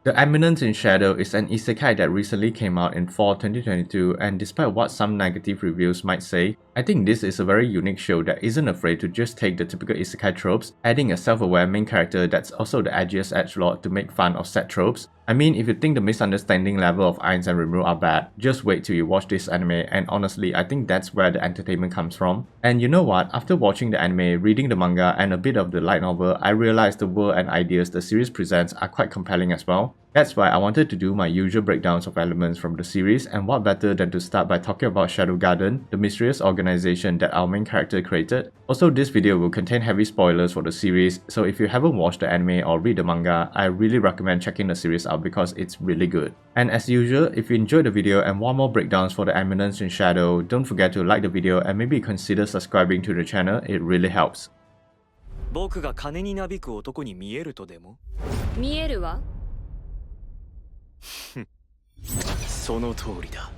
The Eminence in Shadow is an isekai that recently came out in fall 2022, and despite what some negative reviews might say, I think this is a very unique show that isn't afraid to just take the typical isekai tropes, adding a self-aware main character that's also the edgiest edgelord to make fun of set tropes. I mean, if you think the misunderstanding level of Ainz and Rimuru are bad, just wait till you watch this anime, and honestly, I think that's where the entertainment comes from. And you know what, after watching the anime, reading the manga, and a bit of the light novel, I realized the world and ideas the series presents are quite compelling as well. That's why I wanted to do my usual breakdowns of elements from the series, and what better than to start by talking about Shadow Garden, the mysterious organization that our main character created. Also, this video will contain heavy spoilers for the series, so if you haven't watched the anime or read the manga, I really recommend checking the series out because it's really good. And as usual, if you enjoyed the video and want more breakdowns for the Eminence in Shadow, don't forget to like the video and maybe consider subscribing to the channel, it really helps. 僕が金になびく男に見えるとでも見えるわ。その通りだ。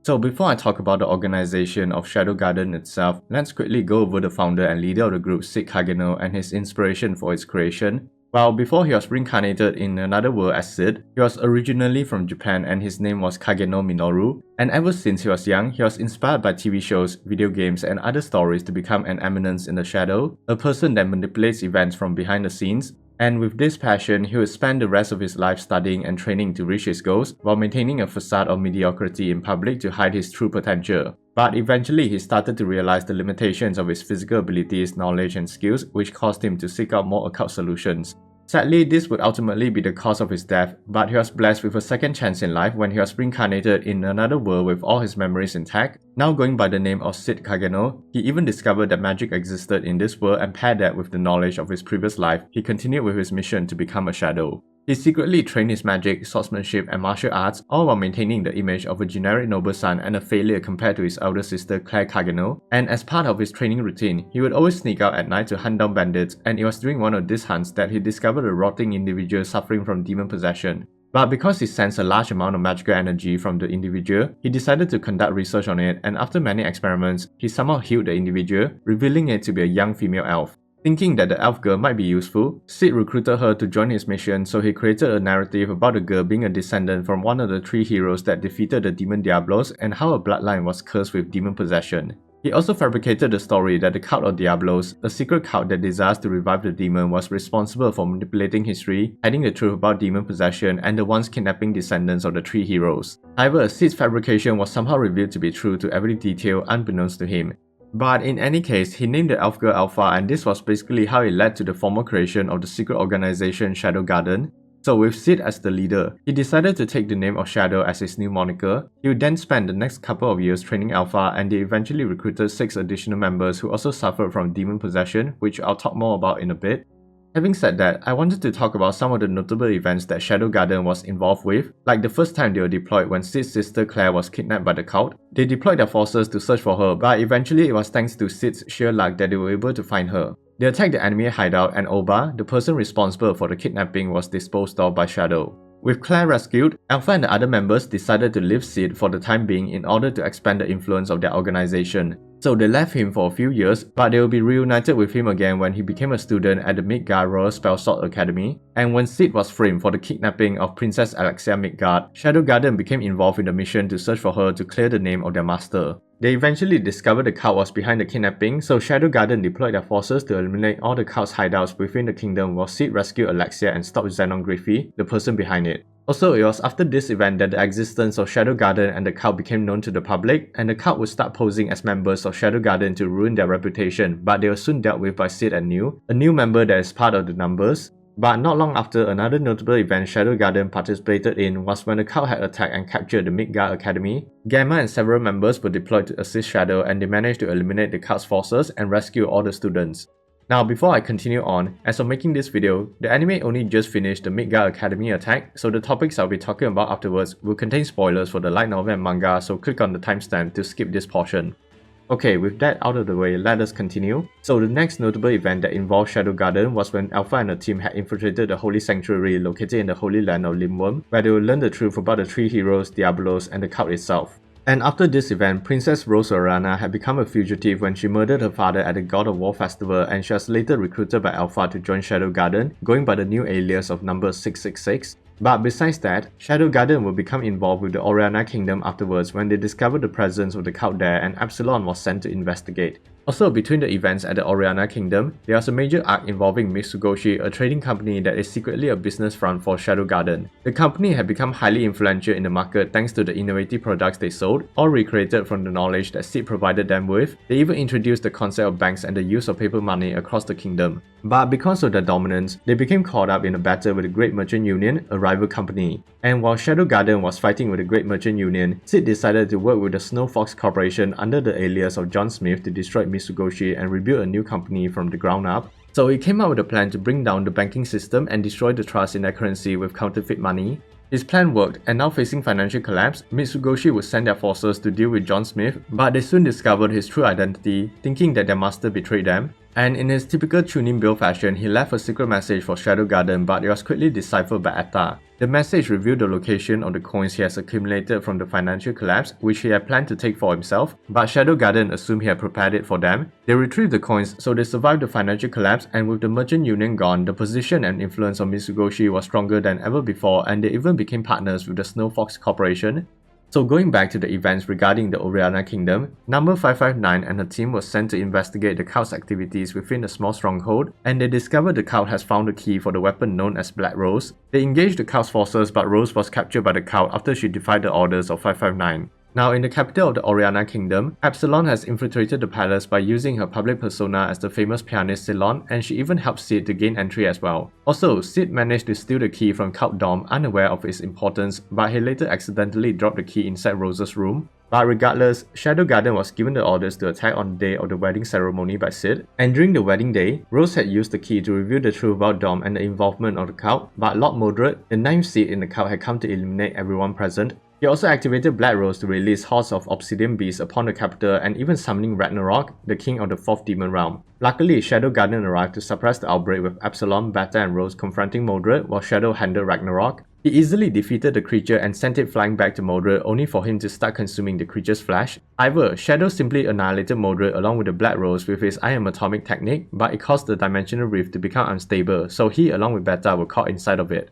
So before I talk about the organization of Shadow Garden itself, let's quickly go over the founder and leader of the group, Sid Kageno, and his inspiration for its creation. Well, before he was reincarnated in another world as Sid, he was originally from Japan and his name was Kageno Minoru, and ever since he was young, he was inspired by TV shows, video games, and other stories to become an eminence in the shadow, a person that manipulates events from behind the scenes. And with this passion, he would spend the rest of his life studying and training to reach his goals, while maintaining a facade of mediocrity in public to hide his true potential. But eventually, he started to realize the limitations of his physical abilities, knowledge, and skills, which caused him to seek out more occult solutions. Sadly, this would ultimately be the cause of his death, but he was blessed with a second chance in life when he was reincarnated in another world with all his memories intact. Now going by the name of Sid Kageno, he even discovered that magic existed in this world, and paired that with the knowledge of his previous life, he continued with his mission to become a shadow. He secretly trained his magic, swordsmanship, and martial arts, all while maintaining the image of a generic noble son and a failure compared to his elder sister Claire Kageno. And as part of his training routine, he would always sneak out at night to hunt down bandits, and it was during one of these hunts that he discovered a rotting individual suffering from demon possession. But because he sensed a large amount of magical energy from the individual, he decided to conduct research on it, and after many experiments, he somehow healed the individual, revealing it to be a young female elf. Thinking that the elf girl might be useful, Sid recruited her to join his mission, so he created a narrative about the girl being a descendant from one of the three heroes that defeated the demon Diablos and how her bloodline was cursed with demon possession. He also fabricated the story that the cult of Diablos, a secret cult that desires to revive the demon, was responsible for manipulating history, hiding the truth about demon possession, and the once kidnapping descendants of the three heroes. However, Sid's fabrication was somehow revealed to be true to every detail unbeknownst to him. But in any case, he named the elf girl Alpha, and this was basically how it led to the formal creation of the secret organization Shadow Garden. So with Sid as the leader, he decided to take the name of Shadow as his new moniker. He would then spend the next couple of years training Alpha, and they eventually recruited 6 additional members who also suffered from demon possession, which I'll talk more about in a bit. Having said that, I wanted to talk about some of the notable events that Shadow Garden was involved with, like the first time they were deployed when Sid's sister Claire was kidnapped by the cult. They deployed their forces to search for her, but eventually it was thanks to Sid's sheer luck that they were able to find her. They attacked the enemy hideout, and Oba, the person responsible for the kidnapping, was disposed of by Shadow. With Claire rescued, Alpha and the other members decided to leave Sid for the time being in order to expand the influence of their organization. So they left him for a few years, but they will be reunited with him again when he became a student at the Midgard Royal Spellsword Academy. And when Sid was framed for the kidnapping of Princess Alexia Midgard, Shadow Garden became involved in the mission to search for her to clear the name of their master. They eventually discovered the cult was behind the kidnapping, so Shadow Garden deployed their forces to eliminate all the cult's hideouts within the kingdom while Sid rescued Alexia and stopped Xenon Griffey, the person behind it. Also, it was after this event that the existence of Shadow Garden and the cult became known to the public, and the cult would start posing as members of Shadow Garden to ruin their reputation, but they were soon dealt with by Sid and New, a new member that is part of the numbers. But not long after, another notable event Shadow Garden participated in was when the cult had attacked and captured the Midgard Academy. Gamma and several members were deployed to assist Shadow, and they managed to eliminate the cult's forces and rescue all the students. Now, before I continue on, as of making this video, the anime only just finished the Midgard Academy attack, so the topics I'll be talking about afterwards will contain spoilers for the light novel and manga, so click on the timestamp to skip this portion. Okay, with that out of the way, let us continue. So the next notable event that involved Shadow Garden was when Alpha and the team had infiltrated the Holy Sanctuary located in the Holy Land of Limworm, where they would learn the truth about the three heroes, Diablos, and the cult itself. And after this event, Princess Rose Oriana had become a fugitive when she murdered her father at the God of War festival, and she was later recruited by Alpha to join Shadow Garden, going by the new alias of number 666. But besides that, Shadow Garden will become involved with the Oriana Kingdom afterwards when they discovered the presence of the cult there and Epsilon was sent to investigate. Also, between the events at the Oriana Kingdom, there was a major arc involving Mitsugoshi, a trading company that is secretly a business front for Shadow Garden. The company had become highly influential in the market thanks to the innovative products they sold, all recreated from the knowledge that Sid provided them with. They even introduced the concept of banks and the use of paper money across the kingdom. But because of their dominance, they became caught up in a battle with the Great Merchant Union, a rival company. And while Shadow Garden was fighting with the Great Merchant Union, Sid decided to work with the Snow Fox Corporation under the alias of John Smith to destroy Mitsugoshi and rebuild a new company from the ground up. So he came up with a plan to bring down the banking system and destroy the trust in their currency with counterfeit money. His plan worked, and now facing financial collapse, Mitsugoshi would send their forces to deal with John Smith, but they soon discovered his true identity, thinking that their master betrayed them. And in his typical Chunin Bill fashion, he left a secret message for Shadow Garden, but it was quickly deciphered by Atta. The message revealed the location of the coins he has accumulated from the financial collapse, which he had planned to take for himself, but Shadow Garden assumed he had prepared it for them. They retrieved the coins, so they survived the financial collapse, and with the Merchant Union gone, the position and influence of Mitsugoshi was stronger than ever before, and they even became partners with the Snow Fox Corporation. So going back to the events regarding the Oriana Kingdom, number 559 and her team was sent to investigate the cult's activities within a small stronghold, and they discovered the cult has found the key for the weapon known as Black Rose. They engaged the cult's forces, but Rose was captured by the cult after she defied the orders of 559. Now in the capital of the Oriana Kingdom, Epsilon has infiltrated the palace by using her public persona as the famous pianist Ceylon, and she even helped Sid to gain entry as well. Also, Sid managed to steal the key from Count Dom unaware of its importance, but he later accidentally dropped the key inside Rose's room. But regardless, Shadow Garden was given the orders to attack on the day of the wedding ceremony by Sid, and during the wedding day, Rose had used the key to reveal the truth about Dom and the involvement of the cult, but Lord Moderate, the ninth seed in the cult, had come to eliminate everyone present. He also activated Black Rose to release hordes of obsidian beasts upon the capital and even summoning Ragnarok, the king of the fourth demon realm. Luckily, Shadow Garden arrived to suppress the outbreak with Epsilon, Beta and Rose confronting Moderate while Shadow handled Ragnarok. He easily defeated the creature and sent it flying back to Moderate only for him to start consuming the creature's flesh. However, Shadow simply annihilated Moderate along with the Black Rose with his I Am Atomic technique, but it caused the dimensional rift to become unstable, so he along with Beta were caught inside of it.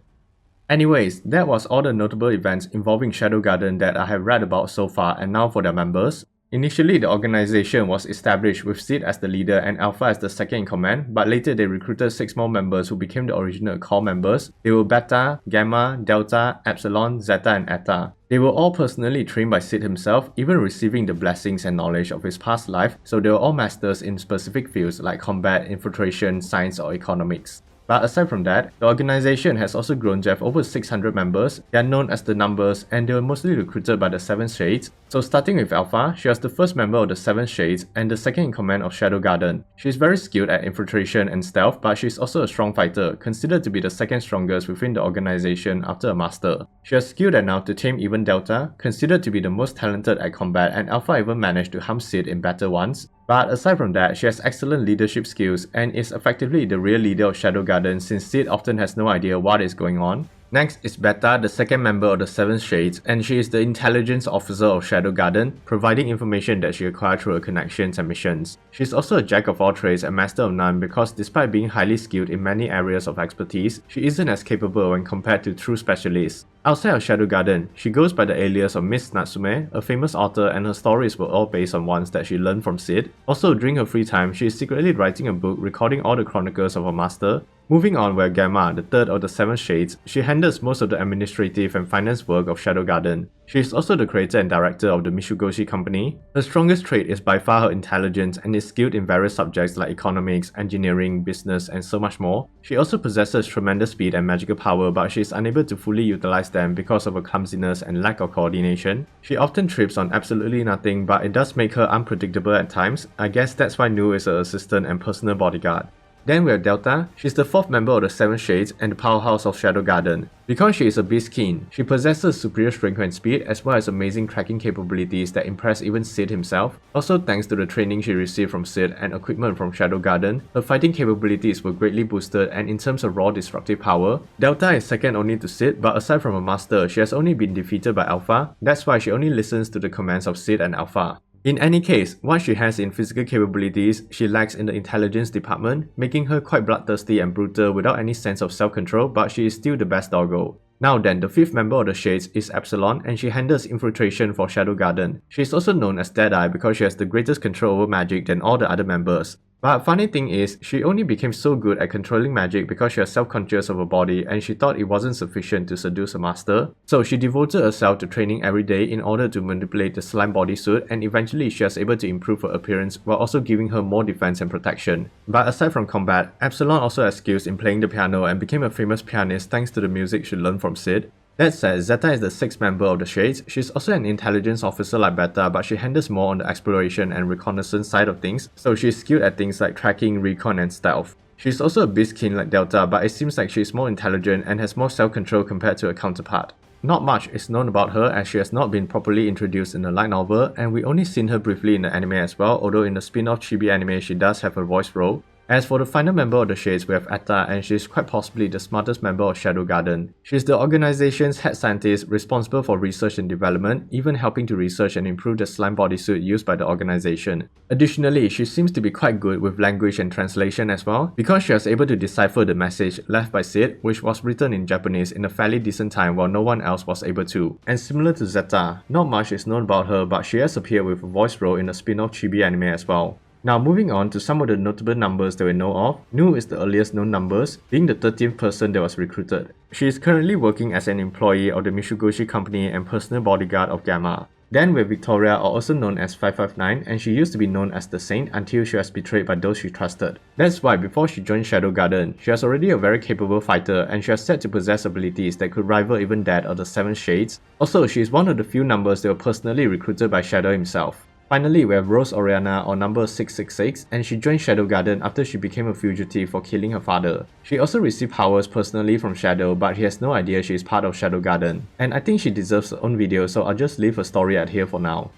Anyways, that was all the notable events involving Shadow Garden that I have read about so far, and now for their members. Initially, the organization was established with Sid as the leader and Alpha as the second in command, but later they recruited 6 more members who became the original core members. They were Beta, Gamma, Delta, Epsilon, Zeta and Eta. They were all personally trained by Sid himself, even receiving the blessings and knowledge of his past life, so they were all masters in specific fields like combat, infiltration, science or economics. But aside from that, the organization has also grown to have over 600 members. They are known as the Numbers, and they were mostly recruited by the 7 Shades. So starting with Alpha, she was the first member of the 7 Shades and the second in command of Shadow Garden. She is very skilled at infiltration and stealth, but she is also a strong fighter, considered to be the second strongest within the organization after a master. She was skilled enough to tame even Delta, considered to be the most talented at combat, and Alpha even managed to harm Sid in battle once. But aside from that, she has excellent leadership skills and is effectively the real leader of Shadow Garden since Sid often has no idea what is going on. Next is Beta, the second member of the 7 Shades, and she is the intelligence officer of Shadow Garden, providing information that she acquired through her connections and missions. She is also a jack of all trades and master of none because despite being highly skilled in many areas of expertise, she isn't as capable when compared to true specialists. Outside of Shadow Garden, she goes by the alias of Miss Natsume, a famous author, and her stories were all based on ones that she learned from Sid. Also, during her free time, she is secretly writing a book recording all the chronicles of her master. Moving on, where Gamma, the third of the 7 Shades, she handles most of the administrative and finance work of Shadow Garden. She is also the creator and director of the Mitsugoshi company. Her strongest trait is by far her intelligence and is skilled in various subjects like economics, engineering, business, and so much more. She also possesses tremendous speed and magical power, but she is unable to fully utilize them because of her clumsiness and lack of coordination. She often trips on absolutely nothing, but it does make her unpredictable at times. I guess that's why Nu is her assistant and personal bodyguard. Then we have Delta. She's the 4th member of the 7 Shades and the powerhouse of Shadow Garden. Because she is a Beastkin, she possesses superior strength and speed as well as amazing tracking capabilities that impress even Sid himself. Also thanks to the training she received from Sid and equipment from Shadow Garden, her fighting capabilities were greatly boosted, and in terms of raw destructive power, Delta is second only to Sid, but aside from her master, she has only been defeated by Alpha. That's why she only listens to the commands of Sid and Alpha. In any case, what she has in physical capabilities, she lacks in the intelligence department, making her quite bloodthirsty and brutal without any sense of self-control, but she is still the best doggo. Now then, the 5th member of the Shades is Epsilon, and she handles infiltration for Shadow Garden. She is also known as Deadeye because she has the greatest control over magic than all the other members. But funny thing is, she only became so good at controlling magic because she was self-conscious of her body and she thought it wasn't sufficient to seduce her master. So she devoted herself to training every day in order to manipulate the slime bodysuit, and eventually she was able to improve her appearance while also giving her more defense and protection. But aside from combat, Epsilon also has skills in playing the piano and became a famous pianist thanks to the music she learned from Sid. That said, Zeta is the 6th member of the Shades. She's also an intelligence officer like Beta, but she handles more on the exploration and reconnaissance side of things, so she's skilled at things like tracking, recon, and stealth. She's also a Beastkin like Delta, but it seems like she's more intelligent and has more self-control compared to her counterpart. Not much is known about her as she has not been properly introduced in the light novel, and we only seen her briefly in the anime as well, although in the spin-off chibi anime she does have a voice role. As for the final member of the Shades, we have Etta, and she is quite possibly the smartest member of Shadow Garden. She is the organization's head scientist responsible for research and development, even helping to research and improve the slime bodysuit used by the organization. Additionally, she seems to be quite good with language and translation as well, because she was able to decipher the message left by Sid, which was written in Japanese in a fairly decent time while no one else was able to. And similar to Zeta, not much is known about her, but she has appeared with a voice role in a spin-off chibi anime as well. Now moving on to some of the notable numbers that we know of, Nu is the earliest known numbers, being the 13th person that was recruited. She is currently working as an employee of the Mitsugoshi company and personal bodyguard of Gamma. Then we have Victoria, or also known as 559, and she used to be known as the Saint until she was betrayed by those she trusted. That's why before she joined Shadow Garden, she was already a very capable fighter and she was said to possess abilities that could rival even that of the 7 Shades. Also, she is one of the few numbers that were personally recruited by Shadow himself. Finally, we have Rose Oriana, or number 666, and she joined Shadow Garden after she became a fugitive for killing her father. She also received powers personally from Shadow, but he has no idea she is part of Shadow Garden. And I think she deserves her own video, so I'll just leave her story at here for now.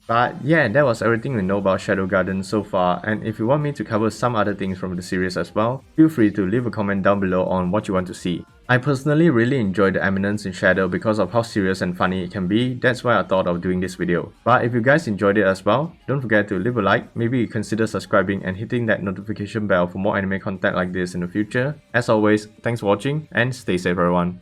But yeah, that was everything we know about Shadow Garden so far, and if you want me to cover some other things from the series as well, feel free to leave a comment down below on what you want to see. I personally really enjoyed the Eminence in Shadow because of how serious and funny it can be. That's why I thought of doing this video. But if you guys enjoyed it as well, don't forget to leave a like, maybe consider subscribing and hitting that notification bell for more anime content like this in the future. As always, thanks for watching and stay safe everyone.